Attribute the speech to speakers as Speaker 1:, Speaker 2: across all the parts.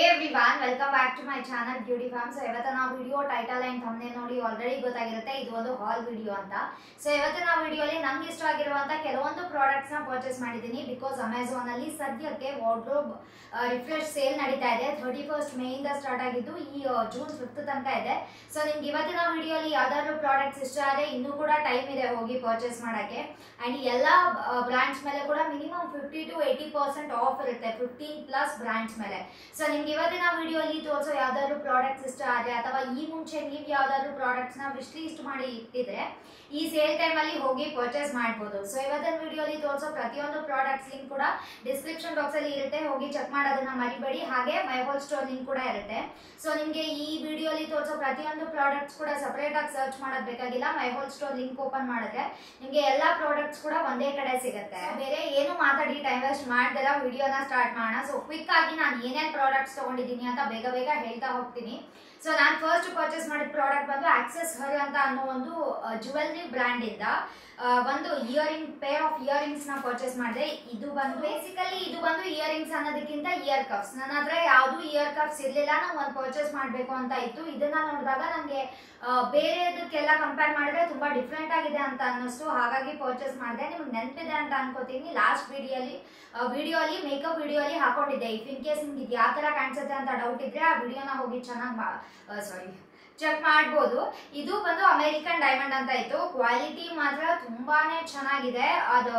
Speaker 1: Hey everyone, welcome back to my channel Beauty Farm. So ಇವತ್ತು ನಾವು video title and thumbnail ನೋಡಿ already ಗೊತ್ತಾಗಿರುತ್ತೆ ಇದು ಒಂದು ಹಾಲ್ ವಿಡಿಯೋ ಅಂತ. ಸೊ ಇವತ್ತು ನಾವು ವಿಡಿಯೋಲಿ ನಮಗೆ ಇಷ್ಟ ಆಗಿರುವಂತ ಕೆಲವೊಂದು ಪ್ರಾಡಕ್ಟ್ಸ್ ನ ಪರ್ಚೇಸ್ ಮಾಡಿದ್ದೀನಿ ಬಿಕಾಸ್ ಅಮೆಝಾನ್ ಅಲ್ಲಿ ಸದ್ಯಕ್ಕೆ ವಾರ್ಡ್ರೋಬ್ ರಿಫ್ರೆಶ್ ಸೇಲ್ ನಡೀತಾ ಇದೆ. 31st ಮೇ ಇಂದ ಸ್ಟಾರ್ಟ್ ಆಗಿದ್ದು ಈ ಜೂನ್ 5th ತನಕ ಇದೆ. ಸೊ ನಿಮ್ಗೆ ಇವತ್ತಿನ ವಿಡಿಯೋಲಿ ಯಾವ್ದಾದ್ರು ಪ್ರಾಡಕ್ಟ್ಸ್ ಇಷ್ಟ ಆದರೆ ಇನ್ನೂ ಕೂಡ ಟೈಮ್ ಇದೆ ಹೋಗಿ ಪರ್ಚೇಸ್ ಮಾಡಕ್ಕೆ. ಅಂಡ್ ಎಲ್ಲ ಬ್ರಾಂಡ್ಸ್ ಮೇಲೆ ಕೂಡ ಮಿನಿಮಮ್ 50 to 80% ಆಫ್ ಇರುತ್ತೆ 15+ ಬ್ರಾಂಡ್ಸ್ ಮೇಲೆ. ಸೊ ನಿಮ್ಗೆ ಇವತ್ತಿನ ವಿಡಿಯೋಲಿ ತೋರಿಸೋ ಯಾವ್ದಾದ್ರು ಪ್ರಾಡಕ್ಟ್ಸ್ ಇಷ್ಟ ಆದರೆ ಅಥವಾ ಈ ಮುಂಚೆ ನೀವು ಯಾವ್ದಾದ್ರು ಪ್ರಾಡಕ್ಟ್ಸ್ ನ ವಿಶ್ ಲಿಸ್ಟ್ ಮಾಡಿ ಇಟ್ಟಿದ್ರೆ ಈ ಸೇಲ್ ಟೈಮ್ ಅಲ್ಲಿ ಹೋಗಿ ಪರ್ಚೇಸ್ ಮಾಡಬಹುದು. ಸೊ ಇವತ್ತಿನ ವಿಡಿಯೋಲಿ ತೋರಿಸೋ ಪ್ರತಿಯೊಂದು ಪ್ರಾಡಕ್ಟ್ಸ್ ಲಿಂಕ್ ಕೂಡ ಡಿಸ್ಕ್ರಿಪ್ಷನ್ ಬಾಕ್ಸ್ ಅಲ್ಲಿ ಇರುತ್ತೆ, ಹೋಗಿ ಚೆಕ್ ಮಾಡೋದನ್ನ ಮರಿಬೇಡಿ. ಹಾಗೆ ಮೈ ಹೋಲ್ ಸ್ಟೋರ್ ಲಿಂಕ್ ಕೂಡ ಇರುತ್ತೆ. ಸೊ ನಿಮ್ಗೆ ಈ ವಿಡಿಯೋಲಿ ತೋರಿಸೋ ಪ್ರತಿಯೊಂದು ಪ್ರಾಡಕ್ಟ್ಸ್ ಕೂಡ ಸಪರೇಟ್ ಆಗಿ ಸರ್ಚ್ ಮಾಡೋದ್ ಬೇಕಾಗಿಲ್ಲ. My whole store link open ಮಾಡಿದ್ರೆ ನಿಮ್ಗೆ ಎಲ್ಲಾ ಪ್ರಾಡಕ್ಟ್ಸ್ ಕೂಡ ಒಂದೇ ಕಡೆ ಸಿಗುತ್ತೆ. ಬೇರೆ ಏನು ಮಾತಾಡಿ ಟೈಮ್ ವೇಸ್ಟ್ ಮಾಡ್ದಲ್ಲ ವಿಡಿಯೋನ ಸ್ಟಾರ್ಟ್ ಮಾಡೋಣ. ಸೊ ಕ್ವಿಕ್ ಆಗಿ ನಾನು ಏನೇನ್ ಪ್ರಾಡಕ್ಟ್ಸ್ ತಗೊಂಡಿದ್ದೀನಿ ಅಂತ ಬೇಗ ಬೇಗ ಹೇಳ್ತಾ ಹೋಗ್ತೀನಿ. ಸೊ ನಾನು ಫಸ್ಟ್ ಪರ್ಚೇಸ್ ಮಾಡಿದ ಪ್ರಾಡಕ್ಟ್ ಬಂದು ಆಕ್ಸೆಸ್ ಹರ್ ಅಂತ ಅನ್ನೋ ಒಂದು ಜ್ಯುವೆಲ್ರಿ ಬ್ರ್ಯಾಂಡ್ ಇಂದ ಒಂದು ಪೇರ್ ಆಫ್ ಇಯರಿಂಗ್ಸ್ ನ ಪರ್ಚೇಸ್ ಮಾಡಿದೆ. ಇದು ಬಂದು ಬೇಸಿಕಲಿ ಇದು ಬಂದು ಇಯರಿಂಗ್ಸ್ ಅನ್ನೋದಕ್ಕಿಂತ ಇಯರ್ ಕಫ್ಸ್. ನನ್ನ ಹತ್ರ ಯಾವ್ದು ಇಯರ್ ಕಫ್ಸ್ ಇರ್ಲಿಲ್ಲ, ನಾನು ಒಂದು ಪರ್ಚೇಸ್ ಮಾಡ್ಬೇಕು ಅಂತ ಇತ್ತು. ಇದನ್ನ ನೋಡಿದಾಗ ನನಗೆ ಬೇರೆದಕ್ಕೆಲ್ಲ ಕಂಪೇರ್ ಮಾಡಿದ್ರೆ ತುಂಬಾ ಡಿಫ್ರೆಂಟ್ ಆಗಿದೆ ಅಂತ ಅನ್ನಿಸ್ತು, ಹಾಗಾಗಿ ಪರ್ಚೇಸ್ ಮಾಡಿದೆ. ನಿಮ್ಗೆ ನೆನಪಿದೆ ಅಂತ ಅನ್ಕೋತೀನಿ, ಲಾಸ್ಟ್ ವಿಡಿಯೋಲಿ ಮೇಕಪ್ ವಿಡಿಯೋಲಿ ಹಾಕೊಂಡಿದ್ದೆ. ಇಫ್ ಇನ್ ಕೇಸ್ ನಿಮ್ಗೆ ಇದು ಯಾವ ತರ ಕಾಣಿಸುತ್ತೆ ಅಂತ ಡೌಟ್ ಇದ್ರೆ ಆ ವಿಡಿಯೋನ ಹೋಗಿ ಚೆಕ್ ಮಾಡ್ಬೋದು. ಇದು ಬಂದು ಅಮೆರಿಕನ್ ಡೈಮಂಡ್ ಅಂತ ಇತ್ತು. ಕ್ವಾಲಿಟಿ ಮಾತ್ರ ತುಂಬಾನೇ ಚೆನ್ನಾಗಿದೆ. ಅದು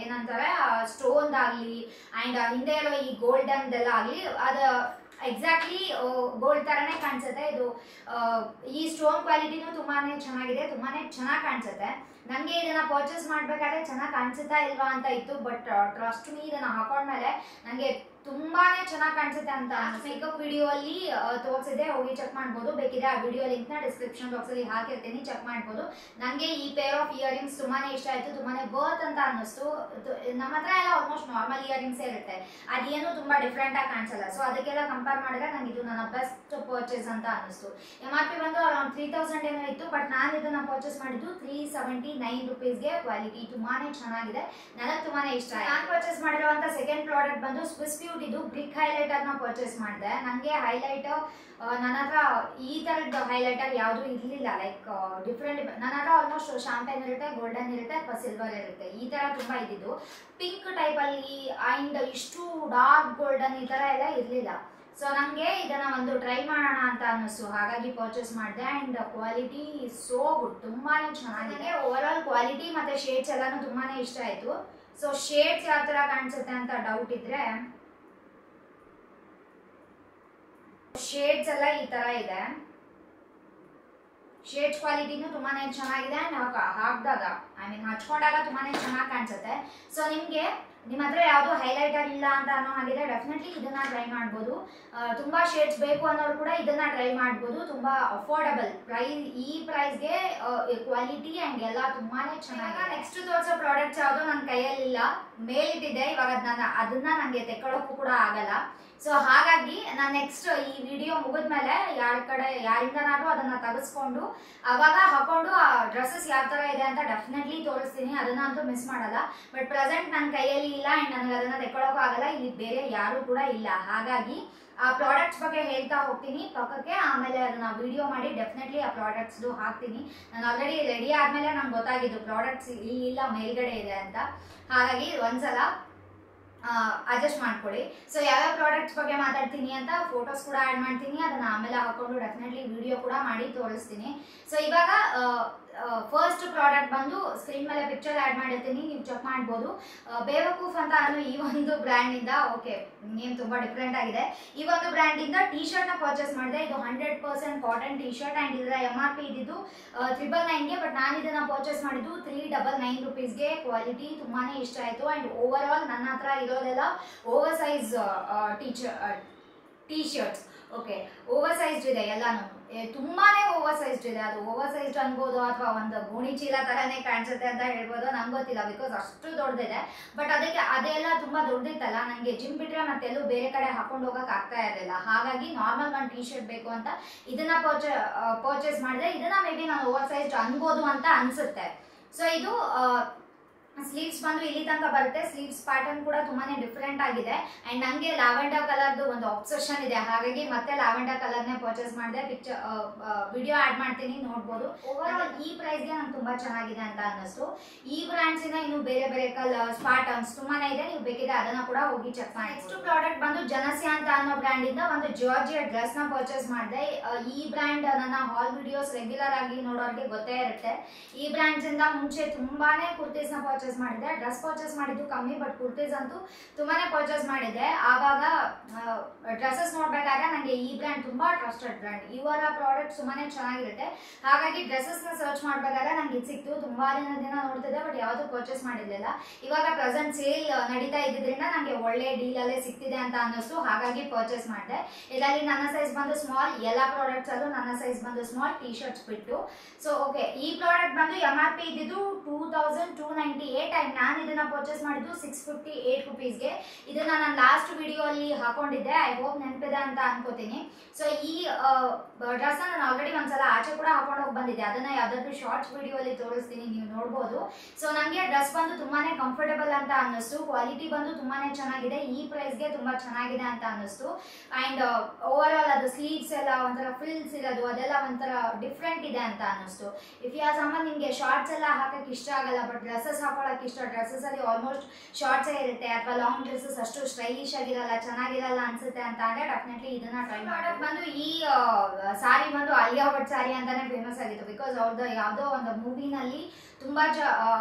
Speaker 1: ಏನಂತಾರೆ ಸ್ಟೋನ್ ಆಗ್ಲಿ ಅಂಡ್ ಹಿಂದೆ ಇರೋ ಈ ಗೋಲ್ಡನ್ ಎಲ್ಲ ಆಗ್ಲಿ ಅದು ಎಕ್ಸಾಕ್ಟ್ಲಿ ಗೋಲ್ಡ್ ತರನೇ ಕಾಣಿಸುತ್ತೆ. ಇದು ಈ ಸ್ಟೋನ್ ಕ್ವಾಲಿಟಿನೂ ತುಂಬಾನೇ ಚೆನ್ನಾಗಿದೆ, ತುಂಬಾನೇ ಚೆನ್ನಾಗಿ ಕಾಣಿಸುತ್ತೆ. ನನಗೆ ಇದನ್ನ ಪರ್ಚೇಸ್ ಮಾಡ್ಬೇಕಾದ್ರೆ ಚೆನ್ನಾಗಿ ಕಾಣಿಸುತ್ತಾ ಇಲ್ವಾ ಅಂತ ಇತ್ತು, ಬಟ್ ಟ್ರಸ್ಟ್ ಮೀ ಇದನ್ನ ಹಾಕೊಂಡ್ಮೇಲೆ ನನಗೆ ತುಂಬಾನೇ ಚೆನ್ನಾಗಿ ಕಾಣಿಸುತ್ತೆ ಅಂತ ಮೇಕಪ್ ವಿಡಿಯೋ ಅಲ್ಲಿ ತೋರಿಸಿದೆ, ಹೋಗಿ ಚೆಕ್ ಮಾಡ್ಬೋದು. ಬೇಕಿದ್ರೆ ಆ ವಿಡಿಯೋ ಲಿಂಕ್ ನ ಡಿಸ್ಕ್ರಿಪ್ಷನ್ ಬಾಕ್ಸ್ ಅಲ್ಲಿ ಹಾಕಿರ್ತೀನಿ, ಚೆಕ್ ಮಾಡ್ಬೋದು. ನನಗೆ ಈ ಪೇರ್ ಆಫ್ ಇಯರಿಂಗ್ಸ್ ತುಂಬಾನೇ ಇಷ್ಟ ಆಯ್ತು, ತುಂಬಾನೇ ವರ್ತ್ ಅಂತ ಅನ್ನಿಸ್ತು. ನಮ್ಮ ಹತ್ರ ಎಲ್ಲ ಆಲ್ಮೋಸ್ಟ್ ನಾರ್ಮಲ್ ಇಯರಿಂಗ್ಸ್ ಇರುತ್ತೆ, ಅದೇನು ತುಂಬಾ ಡಿಫ್ರೆಂಟ್ ಆಗಿ ಕಾಣಿಸಲ್ಲ. ಸೊ ಅದಕ್ಕೆಲ್ಲ ಕಂಪೇರ್ ಮಾಡಿದ್ರೆ ನನಗೆ ಇದು ನನ್ನ ಬೆಸ್ಟ್ ಪರ್ಚೇಸ್ ಅಂತ ಅನ್ನಿಸ್ತು. MRP ಬಂದು ಅರೌಂಡ್ 3000 ಏನೋ ಇತ್ತು, ಬಟ್ ನಾನು ಇದನ್ನ ಪರ್ಚೇಸ್ ಮಾಡಿದ್ದು 379 ರುಪೀಸ್ಗೆ. ಕ್ವಾಲಿಟಿ ತುಂಬಾನೇ ಚೆನ್ನಾಗಿದೆ, ನನಗೆ ತುಂಬಾನೇ ಇಷ್ಟ ಆಯ್ತು. ನಾನು ಪರ್ಚೇಸ್ ಮಾಡಿರುವಂತ ಸೆಕೆಂಡ್ ಪ್ರಾಡಕ್ಟ್ ಬಂದು ಸ್ವಿಸ್ ಬ್ಯೂಟಿ ಇದು ಬ್ರಿಕ್ ಹೈಲೈಟರ್ ನ ಪರ್ಚೇಸ್ ಮಾಡಿದೆ. ನನಗೆ ಹೈಲೈಟರ್ ನನ್ನ ಹತ್ರ ಈ ತರದ ಹೈಲೈಟರ್ ಯಾವುದು ಇರ್ಲಿಲ್ಲ, ಲೈಕ್ ಡಿಫ್ರೆಂಟ್. ನನ್ನ ಹತ್ರ ಆಲ್ಮೋಸ್ಟ್ ಶಾಂಪೇನ್ ಇರುತ್ತೆ, ಗೋಲ್ಡನ್ ಇರುತ್ತೆ ಅಥವಾ ಸಿಲ್ವರ್ ಇರುತ್ತೆ, ಈ ತರ ತುಂಬಾ ಇದ್ದಿದ್ದು. ಪಿಂಕ್ ಟೈಪ್ ಅಲ್ಲಿ ಅಂಡ್ ಇಷ್ಟು ಡಾರ್ಕ್ ಗೋಲ್ಡನ್ ಈ ತರ ಎಲ್ಲ ಇರ್ಲಿಲ್ಲ. ಸೊ ನನಗೆ ಇದನ್ನ ಒಂದು ಟ್ರೈ ಮಾಡೋಣ ಅಂತ ಅನ್ನಿಸ್ತು, ಹಾಗಾಗಿ ಪರ್ಚೇಸ್ ಮಾಡಿದೆ. ಅಂಡ್ ಕ್ವಾಲಿಟಿ ಸೋ ಗುಡ್, ತುಂಬಾನೇ ಚೆನ್ನಾಗಿದೆ. ಓವರ್ ಆಲ್ ಕ್ವಾಲಿಟಿ ಮತ್ತೆ ಶೇಡ್ಸ್ ಎಲ್ಲಾನು ತುಂಬಾನೇ ಇಷ್ಟ ಆಯ್ತು. ಸೊ ಶೇಡ್ಸ್ ಯಾವ ತರ ಕಾಣಿಸುತ್ತೆ ಅಂತ ಡೌಟ್ ಇದ್ರೆ ಶೇಡ್ಸ್ ಎಲ್ಲ ಈ ತರ ಇದೆ. ಶೇಡ್ಸ್ ಕ್ವಾಲಿಟಿನೂ ತುಂಬಾನೇ ಚೆನ್ನಾಗಿದೆ ಅಂಡ್ ಹಾಕಿದಾಗ ಹಚ್ಕೊಂಡಾಗ ತುಂಬಾನೇ ಚೆನ್ನಾಗಿ ಕಾಣಿಸುತ್ತೆ. ಸೊ ನಿಮ್ಗೆ ನಿಮ್ಮ ಹತ್ರ ಯಾವುದು ಹೈಲೈಟರ್ ಇಲ್ಲ ಅಂತ ಅನ್ನೋ ಹಾಗಿದ್ರೆ ಡೆಫಿನೆಟ್ಲಿ ಇದನ್ನ ಟ್ರೈ ಮಾಡ್ಬೋದು. ತುಂಬಾ ಶೇಡ್ಸ್ ಬೇಕು ಅನ್ನೋರು ಕೂಡ ಇದನ್ನ ಟ್ರೈ ಮಾಡ್ಬೋದು. ತುಂಬಾ ಅಫೋರ್ಡಬಲ್ ಈ ಪ್ರೈಸ್ಗೆ ಕ್ವಾಲಿಟಿ ಅಂಡ್ ಎಲ್ಲ ತುಂಬಾನೇ ಚೆನ್ನಾಗಿದೆ. ನೆಕ್ಸ್ಟ್ ತೋರಿಸೋ ಪ್ರಾಡಕ್ಟ್ಸ್ ಯಾವುದು ನನ್ನ ಕೈಯಲ್ಲಿ ಇಲ್ಲ, ಮೇಲಿಟ್ಟಿದೆ. ಇವಾಗ ಅದನ್ನ ನಂಗೆ ತೆಕ್ಕೊಳ್ಳೋಕ್ಕೂ ಕೂಡ ಆಗಲ್ಲ. ಸೊ ಹಾಗಾಗಿ ನಾನು ನೆಕ್ಸ್ಟ್ ಈ ವಿಡಿಯೋ ಮುಗಿದ್ಮೇಲೆ ಯಾರಿಂದನಾದ್ರೂ ಅದನ್ನ ತೆಗೆಸ್ಕೊಂಡು ಅವಾಗ ಹಾಕೊಂಡು ಆ ಡ್ರೆಸ್ಸಸ್ ಯಾವ ತರ ಇದೆ ಅಂತ ಡೆಫಿನೆಟ್ಲಿ ತೋರಿಸ್ತೀನಿ, ಅದನ್ನ ಅಂತೂ ಮಿಸ್ ಮಾಡಲ್ಲ. ಬಟ್ ಪ್ರೆಸೆಂಟ್ ನನ್ನ ಕೈಯಲ್ಲಿ ಇಲ್ಲ ಅಂಡ್ ನನಗೆ ಅದನ್ನ ತೆಕ್ಕೊಳ್ಳೋಕ್ಕೂ ಆಗಲ್ಲ, ಇಲ್ಲಿ ಬೇರೆ ಯಾರು ಕೂಡ ಇಲ್ಲ. ಹಾಗಾಗಿ ಆ ಪ್ರಾಡಕ್ಟ್ಸ್ ಬಗ್ಗೆ ಹೇಳ್ತಾ ಹೋಗ್ತೀನಿ ಪಕ್ಕಕ್ಕೆ, ಆಮೇಲೆ ಅದನ್ನ ವಿಡಿಯೋ ಮಾಡಿ ಡೆಫಿನೆಟ್ಲಿ ಆ ಪ್ರಾಡಕ್ಟ್ಸ್ ಹಾಕ್ತೀನಿ. ನಾನು ಆಲ್ರೆಡಿ ರೆಡಿ ಆದ್ಮೇಲೆ ನಂಗೆ ಗೊತ್ತಾಗಿದ್ದು ಪ್ರಾಡಕ್ಟ್ಸ್ ಇಲ್ಲ ಮೇಲ್ಗಡೆ ಇದೆ ಅಂತ, ಹಾಗಾಗಿ ಒಂದ್ಸಲ ಅಡ್ಜಸ್ಟ್ ಮಾಡ್ಕೊಳ್ಳಿ. ಸೊ ಯಾವ್ಯಾವ ಪ್ರಾಡಕ್ಟ್ಸ್ ಬಗ್ಗೆ ಮಾತಾಡ್ತೀನಿ ಅಂತ ಫೋಟೋಸ್ ಕೂಡ ಆ್ಯಡ್ ಮಾಡ್ತೀನಿ, ಅದನ್ನ ಆಮೇಲೆ ಹಾಕೊಂಡು ಡೆಫಿನೆಟ್ಲಿ ವಿಡಿಯೋ ಕೂಡ ಮಾಡಿ ತೋರಿಸ್ತೀನಿ. ಸೊ ಇವಾಗ ಫಸ್ಟ್ ಪ್ರಾಡಕ್ಟ್ ಬಂದು ಸ್ಕ್ರೀನ್ ಮೇಲೆ ಪಿಕ್ಚರ್ ಆ್ಯಡ್ ಮಾಡಿರ್ತೀನಿ, ನೀವು ಚೆಕ್ ಮಾಡ್ಬೋದು. ಬೇವಕೂಫ್ ಅಂತ ಅನ್ನೋ ಈ ಒಂದು ಬ್ರ್ಯಾಂಡ್ ಇಂದ, ಓಕೆ ನೇಮ್ ತುಂಬಾ ಡಿಫ್ರೆಂಟ್ ಆಗಿದೆ, ಈ ಒಂದು ಬ್ರ್ಯಾಂಡ್ ಇಂದ ಟಿ ಶರ್ಟ್ ನ ಪರ್ಚೇಸ್ ಮಾಡಿದೆ. ಇದು 100% ಕಾಟನ್ ಟಿ ಶರ್ಟ್ ಅಂಡ್ ಇದರ MRP ಇದ್ದಿದ್ದು 999ಗೆ, ಬಟ್ ನಾನು ಇದನ್ನ ಪರ್ಚೇಸ್ ಮಾಡಿದ್ದು 399 ರುಪೀಸ್ಗೆ. ಕ್ವಾಲಿಟಿ ತುಂಬಾನೇ ಇಷ್ಟ ಆಯ್ತು ಅಂಡ್ ಓವರ್ ಆಲ್ ನನ್ನ ಹತ್ರ ಇರೋದೆಲ್ಲ over size T shirts. Okay, over sized ಇದೆ ಎಲ್ಲಾನು, ತುಂಬಾನೇ ಓವರ್ ಸೈಜ್ಡ್ ಇದೆ. ಅದು ಓವರ್ ಸೈಜ್ಡ್ ಅನ್ಬೋದು ಅಥವಾ ಒಂದು ಗೋಣಿ ಚೀಲ ತರನೇ ಕಾಣಿಸುತ್ತೆ ಅಂತ ಹೇಳ್ಬೋದು, ನಂಗೆ ಗೊತ್ತಿಲ್ಲ ಬಿಕಾಸ್ ಅಷ್ಟು ದೊಡ್ಡದಿದೆ. ಬಟ್ ಅದೆಲ್ಲ ತುಂಬಾ ದೊಡ್ಡದಿತ್ತಲ್ಲ, ನನಗೆ ಜಿಮ್ ಬಿಟ್ರೆ ಮತ್ತೆಲ್ಲೂ ಬೇರೆ ಕಡೆ ಹಾಕೊಂಡು ಹೋಗಕ್ ಆಗ್ತಾ ಇರಲಿಲ್ಲ. ಹಾಗಾಗಿ ನಾರ್ಮಲ್ ಒಂದು ಟಿ ಶರ್ಟ್ ಬೇಕು ಅಂತ ಇದನ್ನ ಪರ್ಚೇಸ್ ಮಾಡಿದೆ. ಇದನ್ನ ಮೇ ಬಿ ನಾನು ಓವರ್ ಸೈಜ್ಡ್ ಅನ್ಬೋದು ಅಂತ ಅನ್ಸುತ್ತೆ. ಸೊ ಇದು ಸ್ಲೀವ್ಸ್ ಬಂದು ಇಲ್ಲಿ ತನಕ ಬರುತ್ತೆ. ಸ್ಲೀವ್ಸ್ ಪ್ಯಾಟರ್ನ್ ಕೂಡ ತುಂಬಾನೇ ಡಿಫ್ರೆಂಟ್ ಆಗಿದೆ ಅಂಡ್ ನಂಗೆ ಲ್ಯಾವೆಂಡರ್ ಕಲರ್ದು ಒಂದು ಆಬ್ಸೆಷನ್ ಇದೆ, ಹಾಗಾಗಿ ಮತ್ತೆ ಲ್ಯಾವೆಂಡರ್ ಕಲರ್ನೇ ಪರ್ಚೇಸ್ ಮಾಡಿದೆ. ಪಿಕ್ಚರ್ ವಿಡಿಯೋ ಆಡ್ ಮಾಡ್ತೀನಿ, ನೋಡ್ಬೋದು. ಓವರ್ ಆಲ್ ಈ ಪ್ರೈಸ್ಗೆ ನಂಗೆ ತುಂಬಾ ಚೆನ್ನಾಗಿದೆ ಅಂತ ಅನ್ನಿಸ್ತು. ಈ ಬ್ರ್ಯಾಂಡ್ಸ್ ಇಂದ ಇನ್ನು ಬೇರೆ ಬೇರೆ ಕಲರ್ಸ್ ಪ್ಯಾಟರ್ನ್ಸ್ ತುಂಬಾನೇ ಇದೆ, ನೀವು ಬೇಕಿದ್ರೆ ಅದನ್ನ ಕೂಡ ಹೋಗಿ ಚೆಕ್ ಮಾಡಿ. ನೆಕ್ಸ್ಟ್ ಪ್ರಾಡಕ್ಟ್ ಬಂದು ಜನಸ್ಯ ಅಂತ ಅನ್ನೋ ಬ್ರ್ಯಾಂಡ್ ಇಂದ ಒಂದು ಜಾರ್ಜಿಯಾ ಡ್ರೆಸ್ ನ ಪರ್ಚೇಸ್ ಮಾಡಿದೆ. ಈ ಬ್ರ್ಯಾಂಡ್ ನನ್ನ ಹಾಲ್ ವಿಡಿಯೋಸ್ ರೆಗ್ಯುಲರ್ ಆಗಿ ನೋಡೋರಿಗೆ ಗೊತ್ತೇ ಇರುತ್ತೆ. ಈ ಬ್ರ್ಯಾಂಡ್ಸ್ ಇಂದ ಮುಂಚೆ ತುಂಬಾನೇ ಕುರ್ತೀಸ್ ನ ಪರ್ಚೇಸ್ ಮಾಡಿದೆ. ಡ್ರೆಸ್ ಪರ್ಚೇಸ್ ಮಾಡಿದ್ದು ಕಮ್ಮಿ, ಬಟ್ ಕುರ್ತೀಸ್ ಅಂತೂ ತುಂಬಾನೇ ಪರ್ಚೇಸ್ ಮಾಡಿದೆ. ಆವಾಗ ಡ್ರೆಸ್ಸಸ್ ನೋಡ್ಬೇಕಾದ್ರೆ ನನಗೆ ಈ ಬ್ರ್ಯಾಂಡ್ ತುಂಬಾ ಟ್ರಸ್ಟೆಡ್ ಬ್ರ್ಯಾಂಡ್. ಇವರ ಪ್ರಾಡಕ್ಟ್ ತುಂಬಾನೇ ಚೆನ್ನಾಗಿರುತ್ತೆ, ಹಾಗಾಗಿ ಡ್ರೆಸ್ಸಸ್ ನ ಸರ್ಚ್ ಮಾಡ್ಬೇಕಾದ್ರೆ ನಂಗೆ ಇದು ಸಿಕ್ತು. ತುಂಬಾ ದಿನ ನೋಡ್ತಿದ್ದೆ, ಬಟ್ ಯಾವುದು ಪರ್ಚೇಸ್ ಮಾಡಿರ್ಲಿಲ್ಲ. ಇವಾಗ ಪ್ರೆಸೆಂಟ್ ಸೇಲ್ ನಡೀತಾ ಇದ್ದಿದ್ರಿಂದ ನನಗೆ ಒಳ್ಳೆ ಡೀಲ್ ಅಲ್ಲೇ ಸಿಗ್ತಿದೆ ಅಂತ ಅನ್ನಿಸ್ತು, ಹಾಗಾಗಿ ಪರ್ಚೇಸ್ ಮಾಡಿದೆ. ಇದರಲ್ಲಿ ನನ್ನ ಸೈಜ್ ಬಂದು ಸ್ಮಾಲ್, ಎಲ್ಲ ಪ್ರಾಡಕ್ಟ್ಸ್ ಅಲ್ಲೂ ನನ್ನ ಸೈಜ್ ಬಂದು ಸ್ಮಾಲ್, ಟಿ ಶರ್ಟ್ಸ್ ಬಿಟ್ಟು. ಸೊ ಓಕೆ, ಈ ಪ್ರಾಡಕ್ಟ್ ಬಂದು MRP ಇದ್ದಿದ್ದು 2298 ಅಂಡ್ ನಾನು ಇದನ್ನ ಪರ್ಚೇಸ್ ಮಾಡಿದ್ದು 658 ರುಪೀಸ್ಗೆ. ಇದನ್ನ ನಾನು ಲಾಸ್ಟ್ ವಿಡಿಯೋ ಅಲ್ಲಿ ಹಾಕೊಂಡಿದ್ದೆ, ಐ ಹೋಪ್ ನೆನಪಿದೆ ಅಂತ ಅನ್ಕೋತೀನಿ. ಸೊ ಈ ಡ್ರೆಸ್ ನಾನು ಆಲ್ರೆಡಿ ಒಂದ್ಸಲ ಆಚೆ ಕೂಡ ಹಾಕೊಂಡು ಹೋಗಿ ಬಂದಿದ್ದೆ, ಅದನ್ನ ಯಾವ್ದಾದ್ರು ಶಾರ್ಟ್ಸ್ ವಿಡಿಯೋ ಅಲ್ಲಿ ತೋರಿಸ್ತೀನಿ, ನೀವು ನೋಡ್ಬೋದು. ಸೊ ನನಗೆ ಡ್ರೆಸ್ ಬಂದು ತುಂಬಾನೇ ಕಂಫರ್ಟಬಲ್ ಅಂತ ಅನ್ನಿಸ್ತು. ಕ್ವಾಲಿಟಿ ಬಂದು ತುಂಬಾನೇ ಚೆನ್ನಾಗಿದೆ, ಈ ಪ್ರೈಸ್ಗೆ ತುಂಬಾ ಚೆನ್ನಾಗಿದೆ ಅಂತ ಅನ್ನಿಸ್ತು. ಅಂಡ್ ಓವರ್ ಆಲ್ ಅದು ಸ್ಲೀವ್ಸ್ ಎಲ್ಲ ಒಂಥರ ಫಿಲ್ಸ್ ಇರೋದು ಅದೆಲ್ಲ ಒಂಥರ ಡಿಫ್ರೆಂಟ್ ಇದೆ ಅಂತ ಅನ್ನಿಸ್ತು. ಇಫ್ ಯಾ ಸಮ ನಿಮಗೆ ಶಾರ್ಟ್ಸ್ ಎಲ್ಲ ಹಾಕಕ್ಕೆ ಇಷ್ಟ ಆಗಲ್ಲ, ಬಟ್ ಡ್ರೆಸ್ಸಸ್ ಹಾಕೊಳ್ಳೋಕೆ ಇಷ್ಟ, ಡ್ರೆಸ್ಸಸ್ ಅಲ್ಲಿ ಆಲ್ಮೋಸ್ಟ್ ಶಾರ್ಟ್ಸೇ ಇರುತ್ತೆ, ಅಥವಾ ಲಾಂಗ್ ಡ್ರೆಸ್ಸಸ್ ಅಷ್ಟು ಸ್ಟೈಲಿಶ್ ಆಗಿರಲ್ಲ, ಚೆನ್ನಾಗಿರಲ್ಲ ಅನ್ಸುತ್ತೆ ಅಂತ ಅಂದ್ರೆ ಡೆಫಿನೆಟ್ಲಿ ಇದನ್ನ ಟ್ರೈ ಮಾಡೋದು. ಬಂದು ಈ ಸಾರಿ ಬಂದು ಆಲಿಯಾ ಭಟ್ ಸಾರಿ ಅಂತಾನೆ ಫೇಮಸ್ ಆಗಿತ್ತು. ಬಿಕಾಸ್ ಅವ್ರದ್ದು ಯಾವುದೋ ಒಂದು ಮೂವಿನಲ್ಲಿ ತುಂಬಾ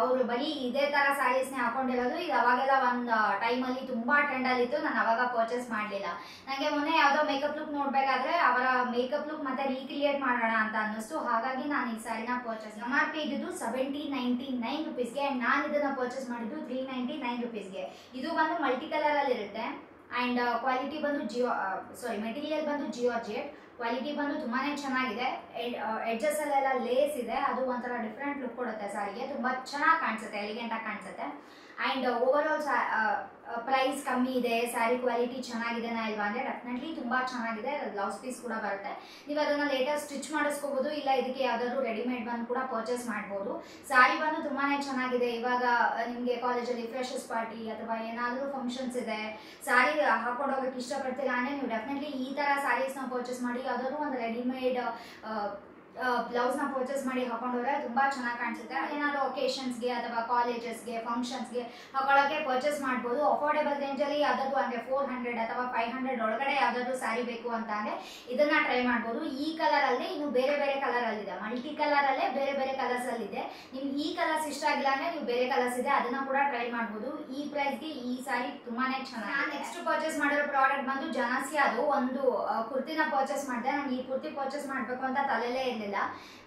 Speaker 1: ಅವರು ಬರೀ ಇದೇ ತರ ಸ್ಯಾರೀಸ್ ನೇ ಹಾಕೊಂಡಿರೋದು. ಇದು ಅವಾಗೆಲ್ಲ ಒಂದು ಟೈಮಲ್ಲಿ ತುಂಬಾ ಟ್ರೆಂಡ್ ಅಲ್ಲಿ ಇತ್ತು, ನಾನು ಅವಾಗ ಪರ್ಚೇಸ್ ಮಾಡಲಿಲ್ಲ. ನನಗೆ ಮೊನ್ನೆ ಯಾವುದೋ ಮೇಕಪ್ ಲುಕ್ ನೋಡ್ಬೇಕಾದ್ರೆ ಅವರ ಮೇಕಪ್ ಲುಕ್ ಮತ್ತೆ ರೀಕ್ರಿಯೇಟ್ ಮಾಡೋಣ ಅಂತ ಅನ್ನಿಸ್ತು, ಹಾಗಾಗಿ ನಾನು ಈ ಸ್ಯಾರಿನ ಪರ್ಚೇಸ್. MRP ಇದ್ದು 1799 ರುಪೀಸ್ಗೆ ಅಂಡ್ ನಾನು ಇದನ್ನ ಪರ್ಚೇಸ್ ಮಾಡಿದ್ದು 399 ರುಪೀಸ್ಗೆ. ಇದು ಬಂದು ಮಲ್ಟಿ ಕಲರ್ ಅಲ್ಲಿ ಇರುತ್ತೆ ಅಂಡ್ ಕ್ವಾಲಿಟಿ ಬಂದು ಮೆಟೀರಿಯಲ್ ಬಂದು ಜಿಯೋರ್ಜೆಟ್. ಕ್ವಾಲಿಟಿ ಬಂದು ತುಂಬಾನೇ ಚೆನ್ನಾಗಿದೆ. ಎಡ್ಜಸ್ ಅಲ್ಲೆಲ್ಲ ಲೇಸ್ ಇದೆ, ಅದು ಒಂಥರ ಡಿಫ್ರೆಂಟ್ ಲುಕ್ ಕೊಡುತ್ತೆ ಸಾರಿಗೆ, ತುಂಬಾ ಚೆನ್ನಾಗಿ ಕಾಣಿಸುತ್ತೆ, ಎಲಿಗೆಂಟ್ ಆಗಿ ಕಾಣಿಸುತ್ತೆ. ಅಂಡ್ ಓವರ್ ಆಲ್ ಪ್ರೈಸ್ ಕಮ್ಮಿ ಇದೆ, ಸ್ಯಾರಿ ಕ್ವಾಲಿಟಿ ಚೆನ್ನಾಗಿದೆನಾ ಇಲ್ವಾ ಅಂದರೆ ಡೆಫಿನೆಟ್ಲಿ ತುಂಬಾ ಚೆನ್ನಾಗಿದೆ. ಬ್ಲೌಸ್ ಪೀಸ್ ಕೂಡ ಬರುತ್ತೆ, ನೀವು ಅದನ್ನ ಲೇಟೆಸ್ಟ್ ಸ್ಟಿಚ್ ಮಾಡಿಸ್ಕೋಬಹುದು, ಇಲ್ಲ ಇದಕ್ಕೆ ಯಾವ್ದಾದ್ರು ರೆಡಿಮೇಡ್ ಬಂದು ಕೂಡ ಪರ್ಚೇಸ್ ಮಾಡ್ಬೋದು. ಸ್ಯಾರಿ ಬಂದು ತುಂಬಾನೇ ಚೆನ್ನಾಗಿದೆ. ಇವಾಗ ನಿಮಗೆ ಕಾಲೇಜಲ್ಲಿ ಫ್ರೆಶರ್ಸ್ ಪಾರ್ಟಿ ಅಥವಾ ಏನಾದರೂ ಫಂಕ್ಷನ್ಸ್ ಇದೆ, ಸ್ಯಾರಿ ಹಾಕೊಂಡು ಹೋಗಕ್ಕೆ ಇಷ್ಟಪಡ್ತೀರಾ ಅಂದರೆ ನೀವು ಡೆಫಿನೆಟ್ಲಿ ಈ ತರ ಸ್ಯಾರೀಸ್ನ ಪರ್ಚೇಸ್ ಮಾಡಿ, ಯಾವ್ದಾದ್ರು ಒಂದು ರೆಡಿಮೇಡ್ ಬ್ಲೌಸ್ನ ಪರ್ಚೇಸ್ ಮಾಡಿ ಹಾಕೊಂಡೋದ್ರೆ ತುಂಬಾ ಚೆನ್ನಾಗಿ ಕಾಣಿಸುತ್ತೆ. ಏನಾದರೂ ಒಕೇಶನ್ಸ್ಗೆ ಅಥವಾ ಕಾಲೇಜಸ್ಗೆ ಫಂಕ್ಷನ್ಸ್ಗೆ ಹಾಕೊಳ್ಳೋಕ್ಕೆ ಪರ್ಚೇಸ್ ಮಾಡ್ಬೋದು. ಅಫೋರ್ಡೆಬಲ್ ರೇಂಜಲ್ಲಿ ಯಾವ್ದಾದ್ರು ಅಂದರೆ 400 ಅಥವಾ 500 ಒಳಗಡೆ ಯಾವ್ದಾದ್ರು ಸ್ಯಾರಿ ಬೇಕು ಅಂತ ಅಂದರೆ ಇದನ್ನ ಟ್ರೈ ಮಾಡ್ಬೋದು. ಈ ಕಲರಲ್ಲಿ ಇನ್ನು ಬೇರೆ ಬೇರೆ ಕಲರಲ್ಲಿದೆ, ಮಲ್ಟಿ ಕಲರಲ್ಲೇ ಬೇರೆ ಬೇರೆ ಕಲರ್ಸಲ್ಲಿದೆ. ನಿಮ್ಗೆ ಈ ಕಲರ್ಸ್ ಇಷ್ಟ ಆಗಿಲ್ಲ ಅಂದರೆ ನೀವು ಬೇರೆ ಕಲರ್ಸ್ ಇದೆ ಅದನ್ನ ಕೂಡ ಟ್ರೈ ಮಾಡ್ಬೋದು. ಈ ಪ್ರೈಸ್ಗೆ ಈ ಸ್ಯಾರಿ ತುಂಬಾನೇ ಚೆನ್ನಾಗಿ. ನಾನು ನೆಕ್ಸ್ಟ್ ಪರ್ಚೇಸ್ ಮಾಡಿರೋ ಪ್ರಾಡಕ್ಟ್ ಬಂದು ಜನಸ್ಯ, ಅದು ಒಂದು ಕುರ್ತಿನ ಪರ್ಚೇಸ್ ಮಾಡಿದೆ. ನಾನು ಈ ಕುರ್ತಿ ಪರ್ಚೇಸ್ ಮಾಡಬೇಕು ಅಂತ ತಲೆಯಲ್ಲೇ ಇರಲಿಲ್ಲ.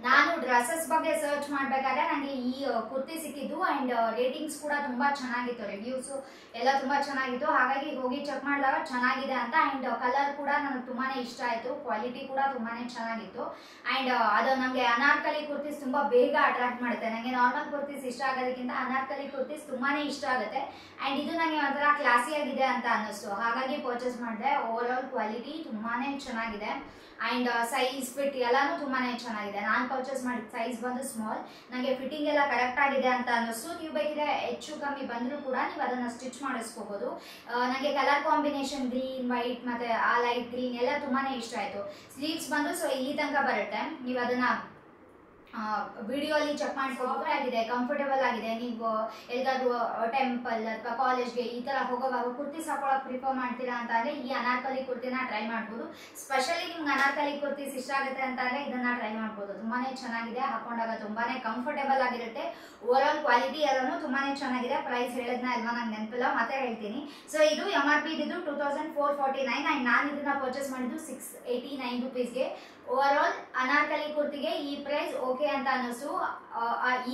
Speaker 1: ನಾನು ಡ್ರೆಸ್ಸಸ್ ಬಗ್ಗೆ ಸರ್ಚ್ ಮಾಡಬೇಕಾದ್ರೆ ನನಗೆ ಈ ಕುರ್ತಿ ಸಿಕ್ಕಿದ್ದು ಅಂಡ್ ರೇಟಿಂಗ್ಸ್ ಕೂಡ ತುಂಬಾ ಚೆನ್ನಾಗಿತ್ತು, ರಿವ್ಯೂಸ್ ಎಲ್ಲ ತುಂಬಾ ಚೆನ್ನಾಗಿತ್ತು, ಹಾಗಾಗಿ ಹೋಗಿ ಚೆಕ್ ಮಾಡಿದಾಗ ಚೆನ್ನಾಗಿದೆ ಅಂತ. ಅಂಡ್ ಕಲರ್ ಕೂಡ ನನಗೆ ತುಂಬಾನೇ ಇಷ್ಟ ಆಯಿತು, ಕ್ವಾಲಿಟಿ ಕೂಡ ತುಂಬಾನೇ ಚೆನ್ನಾಗಿತ್ತು. ಅಂಡ್ ಅದು ನನಗೆ ಅನಾರ್ಕಲಿ ಕುರ್ತೀಸ್ ತುಂಬಾ ಬೇಗ ಅಟ್ರಾಕ್ಟ್ ಮಾಡುತ್ತೆ. ನನಗೆ ನಾರ್ಮಲ್ ಕುರ್ತೀಸ್ ಇಷ್ಟ ಆಗೋದಕ್ಕಿಂತ ಅನಾರ್ಕಲಿ ಕುರ್ತೀಸ್ ತುಂಬಾನೇ ಇಷ್ಟ ಆಗುತ್ತೆ. ಅಂಡ್ ಇದು ನನಗೆ ಒಂಥರ ಕ್ಲಾಸಿ ಆಗಿದೆ ಅಂತ ಅನ್ನಿಸ್ತು, ಹಾಗಾಗಿ ಪರ್ಚೇಸ್ ಮಾಡಿದೆ. ಓವರ್ ಆಲ್ ಕ್ವಾಲಿಟಿ ತುಂಬಾನೇ ಚೆನ್ನಾಗಿದೆ ಅಂಡ್ ಸೈಜ್ ಫಿಟ್ ಎಲ್ಲಾನು ತುಂಬಾನೇ ಚೆನ್ನಾಗಿದೆ. ನಾನು ಪರ್ಚೇಸ್ ಮಾಡಿದ ಸೈಜ್ ಬಂದು ಸ್ಮಾಲ್, ನನಗೆ ಫಿಟ್ಟಿಂಗ್ ಎಲ್ಲ ಕರೆಕ್ಟ್ ಆಗಿದೆ ಅಂತ ಅನ್ನಿಸ್ತು. ನೀವು ಬೇಕಿದ್ರೆ ಹೆಚ್ಚು ಕಮ್ಮಿ ಬಂದರೂ ಕೂಡ ನೀವು ಅದನ್ನ ಸ್ಟಿಚ್ ಮಾಡಿಸ್ಕೋಬಹುದು. ನನಗೆ ಕಲರ್ ಕಾಂಬಿನೇಷನ್ ಗ್ರೀನ್, ವೈಟ್ ಮತ್ತೆ ಆ ಲೈಟ್ ಗ್ರೀನ್ ಎಲ್ಲ ತುಂಬಾನೇ ಇಷ್ಟ ಆಯಿತು. ಸ್ಲೀವ್ಸ್ ಬಂದು ಸೊ ಇಲ್ಲಿ ತನಕ ಬರುತ್ತೆ, ನೀವು ಅದನ್ನ ವಿಡಿಯೋ ಅಲ್ಲಿ ಚೆಕ್ ಮಾಡ್ಕೋಬಹುದು. ಆಗಿದೆ, ಕಂಫರ್ಟೇಬಲ್ ಆಗಿದೆ. ನೀವು ಎಲ್ಗಾದ್ರೂ ಟೆಂಪಲ್ ಅಥವಾ ಕಾಲೇಜ್ಗೆ ಈ ತರ ಹೋಗೋವಾಗ ಕುರ್ತೀಸ್ ಹಾಕೊಳ್ಳೋಕೆ ಪ್ರಿಫರ್ ಮಾಡ್ತೀರಾ ಅಂತ ಅಂದ್ರೆ ಈ ಅನಾರ್ಕಲಿ ಕುರ್ತಿನ ಟ್ರೈ ಮಾಡ್ಬೋದು. ಸ್ಪೆಷಲಿ ನಿಮ್ಗೆ ಅನಾರ್ಕಲಿ ಕುರ್ತೀಸ್ ಇಷ್ಟ ಆಗುತ್ತೆ ಅಂತ ಅಂದ್ರೆ ಇದನ್ನ ಟ್ರೈ ಮಾಡ್ಬೋದು. ತುಂಬಾನೇ ಚೆನ್ನಾಗಿದೆ, ಹಾಕೊಂಡಾಗ ತುಂಬಾನೇ ಕಂಫರ್ಟೇಬಲ್ ಆಗಿರುತ್ತೆ. ಓವರ್ ಆಲ್ ಕ್ವಾಲಿಟಿ ಎಲ್ಲಾನು ತುಂಬಾನೇ ಚೆನ್ನಾಗಿದೆ. ಪ್ರೈಸ್ ಹೇಳಿದ್ನ ಅಲ್ವಾ ನಂಗೆ ನೆನಪಿಲ್ಲ, ಮತ್ತೆ ಹೇಳ್ತೀನಿ. ಸೊ ಇದು MRP ಇದ್ದು 2449 ಅಂಡ್ ನಾನು ಇದನ್ನ ಪರ್ಚೇಸ್ ಮಾಡಿದ್ದು 689 ರುಪೀಸ್ಗೆ. ಓವರ್ ಆಲ್ ಅನಾರ್ಕಲಿ ಕುರ್ತಿಗೆ ಈ ಪ್ರೈಸ್ ಓಕೆ ಅಂತ ಅನ್ನಿಸ್ತು.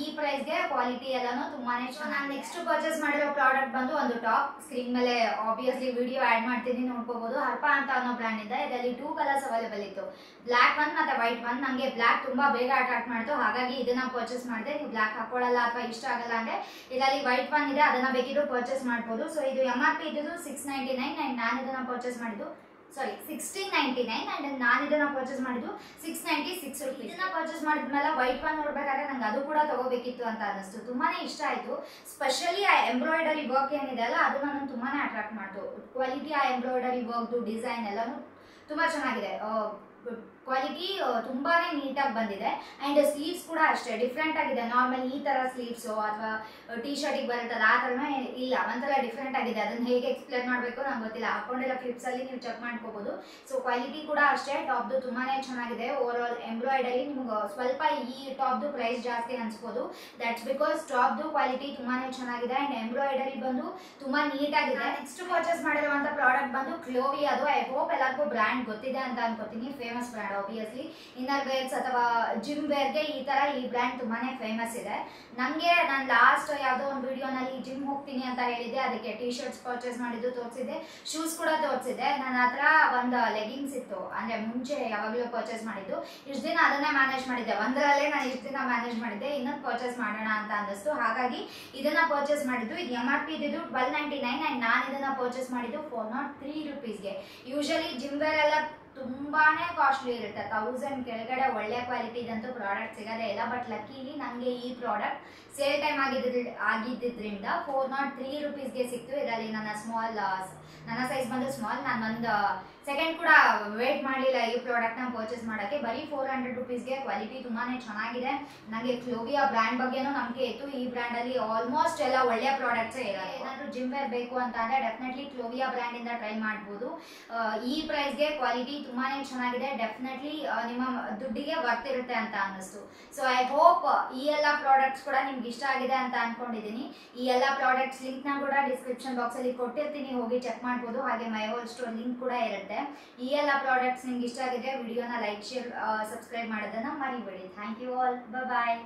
Speaker 1: ಈ ಪ್ರೈಸ್ಗೆ ಕ್ವಾಲಿಟಿ ಎಲ್ಲಾನು ತುಂಬಾನೇ ಚೆನ್ನಾಗಿ. ನಾನು ನೆಕ್ಸ್ಟ್ ಪರ್ಚೇಸ್ ಮಾಡಿರೋ ಪ್ರಾಡಕ್ಟ್ ಬಂದು ಒಂದು ಟಾಪ್. ಸ್ಕ್ರೀನ್ ಮೇಲೆ ಆಬ್ವಿಯಸ್ಲಿ ವಿಡಿಯೋ ಆಡ್ ಮಾಡ್ತೀನಿ, ನೋಡ್ಕೋಬಹುದು. ಹರ್ಪಾ ಅಂತ ಅನ್ನೋ ಬ್ರ್ಯಾಂಡ್ ಇದೆ. ಇದರಲ್ಲಿ 2 ಕಲರ್ಸ್ ಅವೈಲೇಬಲ್ ಇತ್ತು, ಬ್ಲಾಕ್ ಒನ್ ಮತ್ತೆ ವೈಟ್ ಒನ್. ನನಗೆ ಬ್ಲಾಕ್ ತುಂಬಾ ಬೇಗ ಅಟ್ರಾಕ್ಟ್ ಮಾಡ್ತು, ಹಾಗಾಗಿ ಇದನ್ನ ಪರ್ಚೇಸ್ ಮಾಡಿದೆ. ನೀವು ಬ್ಲಾಕ್ ಹಾಕೊಳ್ಳಲ್ಲ ಅಥವಾ ಇಷ್ಟ ಆಗಲ್ಲ ಅಂದ್ರೆ ಇದರಲ್ಲಿ ವೈಟ್ ಒನ್ ಇದೆ, ಅದನ್ನ ಬೇಕಿದ್ರು ಪರ್ಚೇಸ್ ಮಾಡ್ಬೋದು. ಸೊ ಇದು MRP ಇದ್ದು 699 ಅಂಡ್ ನಾನು ಇದನ್ನ ಪರ್ಚೇಸ್ ಮಾಡಿದ್ದು ಸಾರಿ 1699 ಅಂಡ್ ನಾನು ಇದನ್ನ ಪರ್ಚೇಸ್ ಮಾಡಿದ್ದು 696 ರುಪೀಸ್. ಇದನ್ನ ಪರ್ಚೇಸ್ ಮಾಡಿದ್ಮೇಲೆ ವೈಟ್ ಒನ್ ನೋಡ್ಬೇಕಾದ್ರೆ ನಂಗೆ ಅದು ಕೂಡ ತಗೋಬೇಕಿತ್ತು ಅಂತ ಅನ್ನಿಸ್ತು. ತುಂಬಾನೇ ಇಷ್ಟ ಆಯ್ತು. ಸ್ಪೆಷಲಿ ಆ ಎಂಬ್ರಾಯ್ಡರಿ ವರ್ಕ್ ಏನಿದೆ ಅಲ್ಲ ಅದು ನನ್ನ ತುಂಬಾನೇ ಅಟ್ರಾಕ್ಟ್ ಮಾಡ್ತು. ಕ್ವಾಲಿಟಿ ಆ ಎಂಬ್ರಾಯ್ಡರಿ ವರ್ಕ್ದು ಡಿಸೈನ್ ಎಲ್ಲಾನು ತುಂಬಾ ಚೆನ್ನಾಗಿದೆ. ಕ್ವಾಲಿಟಿ ತುಂಬಾನೇ ನೀಟಾಗಿ ಬಂದಿದೆ ಅಂಡ್ ಸ್ಲೀವ್ಸ್ ಕೂಡ ಅಷ್ಟೇ ಡಿಫ್ರೆಂಟ್ ಆಗಿದೆ. ನಾರ್ಮಲ್ ಈ ತರ ಸ್ಲೀವ್ಸ್ ಅಥವಾ ಟಿ ಶರ್ಟಿಗೆ ಬರುತ್ತಲ್ಲ ಆ ಥರನೇ ಇಲ್ಲ, ಒಂಥರ ಡಿಫ್ರೆಂಟ್ ಆಗಿದೆ. ಅದನ್ನ ಹೇಗೆ ಎಕ್ಸ್ಪ್ಲೇನ್ ಮಾಡಬೇಕು ನಂಗೆ ಗೊತ್ತಿಲ್ಲ. ಹಾಕೊಂಡಿರೋ ಕ್ಲಿಪ್ಸ್ ಅಲ್ಲಿ ನೀವು ಚೆಕ್ ಮಾಡ್ಕೋಬಹುದು. ಸೊ ಕ್ವಾಲಿಟಿ ಕೂಡ ಅಷ್ಟೇ ಟಾಪ್ದು ತುಂಬಾನೇ ಚೆನ್ನಾಗಿದೆ. ಓವರ್ ಆಲ್ ಎಂಬ್ರಾಯ್ಡರಿ ನಿಮ್ಗೆ ಸ್ವಲ್ಪ ಈ ಟಾಪ್ದು ಪ್ರೈಸ್ ಜಾಸ್ತಿ ಅನ್ಸ್ಬೋದು. ದಟ್ಸ್ ಬಿಕಾಸ್ ಟಾಪ್ದು ಕ್ವಾಲಿಟಿ ತುಂಬಾನೇ ಚೆನ್ನಾಗಿದೆ ಅಂಡ್ ಎಂಬ್ರಾಯ್ಡರಿ ಬಂದು ತುಂಬಾ ನೀಟಾಗಿದೆ. ನೆಕ್ಸ್ಟ್ ಪರ್ಚೇಸ್ ಮಾಡಿರುವಂತ ಪ್ರಾಡಕ್ಟ್ ಬಂದು ಕ್ಲೋವಿ. ಅದು ಐ ಹೋಪ್ ಎಲ್ಲರಿಗೂ ಬ್ರ್ಯಾಂಡ್ ಗೊತ್ತಿದೆ ಅಂತ ಅನ್ಕೋತೀನಿ. Famous brand obviously. Inner wares ಅಥವಾ ಜಿಮ್ ವೇರ್ಗೆ ಈ ಬ್ರ್ಯಾಂಡ್ ತುಂಬಾನೇ ಫೇಮಸ್ ಇದೆ. ನನಗೆ ನಾನು ಲಾಸ್ಟ್ ಯಾವುದೋ ಒಂದು ವಿಡಿಯೋನಲ್ಲಿ ಜಿಮ್ ಹೋಗ್ತೀನಿ ಅಂತ ಹೇಳಿದ್ದೆ, ಅದಕ್ಕೆ ಟಿ ಶರ್ಟ್ಸ್ ಪರ್ಚೇಸ್ ಮಾಡಿದ್ದು ತೋರಿಸಿದ್ದೆ, ಶೂಸ್ ಕೂಡ ತೋರಿಸಿದ್ದೆ. ನನ್ನ ಹತ್ರ ಒಂದು ಲೆಗಿನ್ಸ್ ಇತ್ತು, ಅಂದರೆ ಮುಂಚೆ ಯಾವಾಗಲೂ ಪರ್ಚೇಸ್ ಮಾಡಿದ್ದು. ಇಷ್ಟು ದಿನ ಅದನ್ನೇ ಮ್ಯಾನೇಜ್ ಮಾಡಿದ್ದೆ, ಒಂದರಲ್ಲೇ ನಾನು ಇಷ್ಟು ದಿನ ಮ್ಯಾನೇಜ್ ಮಾಡಿದ್ದೆ. ಇನ್ನೊಂದು ಪರ್ಚೇಸ್ ಮಾಡೋಣ ಅಂತ ಅನ್ನಿಸ್ತು, ಹಾಗಾಗಿ ಇದನ್ನ ಪರ್ಚೇಸ್ ಮಾಡಿದ್ದು. ಇದು MRP ಇದ್ದು 1299 ಆ್ಯಂಡ್ ನಾನು ಇದನ್ನ ಪರ್ಚೇಸ್ ಮಾಡಿದ್ದು 403 ರುಪೀಸ್ಗೆ. ಯೂಶಲಿ ಜಿಮ್ ವೇರ್ ಎಲ್ಲ ತುಂಬಾನೇ ಕಾಸ್ಟ್ಲಿ ಇರುತ್ತೆ, 1000 ಕೆಳಗಡೆ ಒಳ್ಳೆ ಕ್ವಾಲಿಟಿ ಇದಂತೂ ಪ್ರಾಡಕ್ಟ್ ಸಿಗೋದೇ ಇಲ್ಲ. ಬಟ್ ಲಕ್ಕಿಲಿ ನನಗೆ ಈ ಪ್ರಾಡಕ್ಟ್ ಸೇಲ್ ಟೈಮ್ ಆಗಿದ್ದರಿಂದ 403 ರುಪೀಸ್ಗೆ ಸಿಕ್ತು. ಇದರಲ್ಲಿ ನನ್ನ ಸೈಜ್ ಬಂದು ಸ್ಮಾಲ್. ನಾನು ಒಂದು ಸೆಕೆಂಡ್ ಕೂಡ ವೇಟ್ ಮಾಡಲಿಲ್ಲ ಈ ಪ್ರಾಡಕ್ಟ್ನ ಪರ್ಚೇಸ್ ಮಾಡೋಕ್ಕೆ. ಬರೀ 400 ರುಪೀಸ್ಗೆ ಕ್ವಾಲಿಟಿ ತುಂಬಾನೇ ಚೆನ್ನಾಗಿದೆ. ನನಗೆ ಕ್ಲೋವಿಯಾ ಬ್ರ್ಯಾಂಡ್ ಬಗ್ಗೆನೂ ನಂಬಿಕೆ ಇತ್ತು. ಈ ಬ್ರ್ಯಾಂಡಲ್ಲಿ ಆಲ್ಮೋಸ್ಟ್ ಎಲ್ಲ ಒಳ್ಳೆಯ ಪ್ರಾಡಕ್ಟ್ಸೇ ಇರೋದು. ಏನಾದರೂ ಜಿಮ್ ವೇರ್ ಬೇಕು ಅಂತ ಅಂದರೆ ಡೆಫಿನೆಟ್ಲಿ ಕ್ಲೋವಿಯಾ ಬ್ರ್ಯಾಂಡಿಂದ ಟ್ರೈ ಮಾಡ್ಬೋದು. ಈ ಪ್ರೈಸ್ಗೆ ಕ್ವಾಲಿಟಿ ತುಂಬಾನೇ ಚೆನ್ನಾಗಿದೆ. ಡೆಫಿನೆಟ್ಲಿ ನಿಮ್ಮ ದುಡ್ಡಿಗೆ ವರ್ತ್ ಇರುತ್ತೆ ಅಂತ ಅನ್ನಿಸ್ತು. ಸೊ ಐ ಹೋಪ್ ಈ ಎಲ್ಲ ಪ್ರಾಡಕ್ಟ್ಸ್ ಕೂಡ ನಿಮ್ಗೆ ಇಷ್ಟ ಆಗಿದೆ ಅಂತ ಅನ್ಕೊಂಡಿದ್ದೀನಿ. ಈ ಎಲ್ಲ ಪ್ರಾಡಕ್ಟ್ಸ್ ಲಿಂಕ್ನ ಕೂಡ ಡಿಸ್ಕ್ರಿಪ್ಷನ್ ಬಾಕ್ಸಲ್ಲಿ ಕೊಟ್ಟಿರ್ತೀನಿ, ಹೋಗಿ ಚೆಕ್ ಮಾಡ್ಬೋದು. ಹಾಗೆ ಮೈ ಹೋಲ್ ಸ್ಟೋರ್ ಲಿಂಕ್ ಕೂಡ ಇರುತ್ತೆ. ಈ ಎಲ್ಲ ಪ್ರಾಡಕ್ಟ್ಸ್ ನಿಮ್ಗೆ ಇಷ್ಟ ಆಗಿದೆ ವಿಡಿಯೋನ ಲೈಕ್, ಶೇರ್, ಸಬ್ಸ್ಕ್ರೈಬ್ ಮಾಡೋದನ್ನ ಮರಿಬೇಡಿ. Thank you all. ಬಾಯ್.